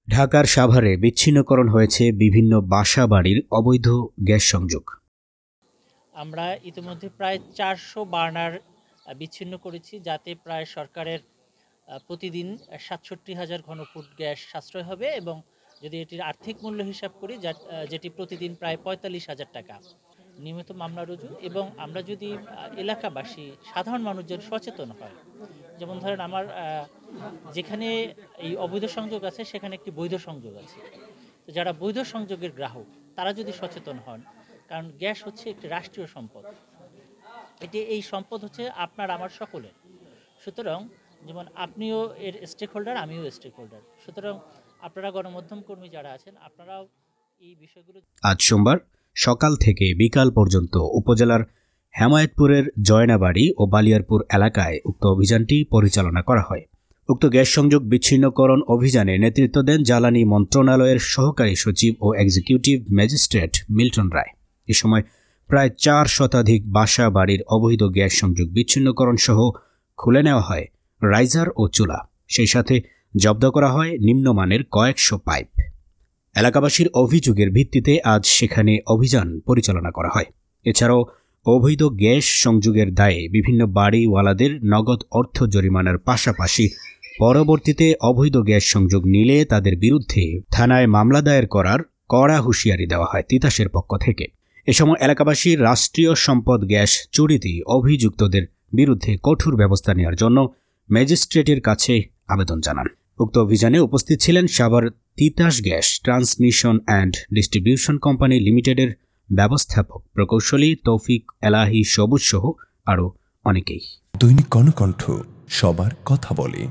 ঢাকার সাভারে বিচ্ছিন্নকরণ হয়েছে বিভিন্ন বাসাবাড়ির অবৈধ গ্যাস সংযোগ। আমরা ইতিমধ্যে প্রায় 400 বার্নার বিচ্ছিন্ন করেছি, যাতে প্রায় সরকারের প্রতিদিন 67,000 ঘনফুট গ্যাস সাশ্রয় হবে এবং যদি এটির আর্থিক মূল্য হিসাব করি যেটি প্রতিদিন প্রায় 45,000 টাকা। নিয়মিত মামলা রুজু এবং আমরা যদি এলাকাবাসী সাধারণ মানুষজন সচেতন হয়, যেমন ধরেন আমার যেখানে এই অবৈধ সংযোগ আছে সেখানে একটি বৈধ সংযোগ আছে, তো যারা বৈধ সংযোগের গ্রাহক তারা যদি সচেতন হন, কারণ গ্যাস হচ্ছে একটি রাষ্ট্রীয় সম্পদ, এই সম্পদ হচ্ছে আপনার আমার সকলের। সুতরাং যেমন আপনিও এর স্টেক হোল্ডার, আমিও স্টেক হোল্ডার, সুতরাং আপনারা গণমাধ্যম কর্মী যারা আছেন আপনারাও এই বিষয়গুলো। আজ সোমবার সকাল থেকে বিকাল পর্যন্ত উপজেলার হেমায়েতপুরের জয়নাবাড়ি ও বালিয়ারপুর এলাকায় উক্ত অভিযানটি পরিচালনা করা হয়। উক্ত গ্যাস সংযোগ বিচ্ছিন্নকরণ অভিযানে নেতৃত্ব দেন জ্বালানি মন্ত্রণালয়ের সহকারী সচিব ও এক্সিকিউটিভ ম্যাজিস্ট্রেট মিল্টন রায়। এ সময় প্রায় 4 শতাধিক বাসা বাড়ির অবৈধ গ্যাস সংযোগ বিচ্ছিন্নকরণ সহ খুলে নেওয়া হয় রাইজার ও চুলা, সেই সাথে জব্দ করা হয় নিম্নমানের কয়েকশো পাইপ। এলাকাবাসীর অভিযোগের ভিত্তিতে আজ সেখানে অভিযান পরিচালনা করা হয়। এছাড়াও অবৈধ গ্যাস সংযোগের দায়ে বিভিন্ন বাড়িওয়ালাদের নগদ অর্থ জরিমানার পাশাপাশি পরবর্তীতে অবৈধ গ্যাস সংযোগ নিলে তাদের বিরুদ্ধে থানায় মামলা দায়ের করার কড়া হুঁশিয়ারি দেওয়া হয় তিতাসের পক্ষ থেকে। এ সময় এলাকাবাসী রাষ্ট্রীয় সম্পদ গ্যাস চুরিতে অভিযুক্তদের বিরুদ্ধে কঠোর ব্যবস্থা নেওয়ার জন্য ম্যাজিস্ট্রেটের কাছে আবেদন জানান। উক্ত অভিযানে উপস্থিত ছিলেন Savar Titas gas transmission and distribution company লিমিটেডের ব্যবস্থাপক প্রকৌশলী তৌফিক এলাহি সবুজ সহ আরও অনেকেই। দৈনিক কর্ণকণ্ঠ, সবার কথা বলে।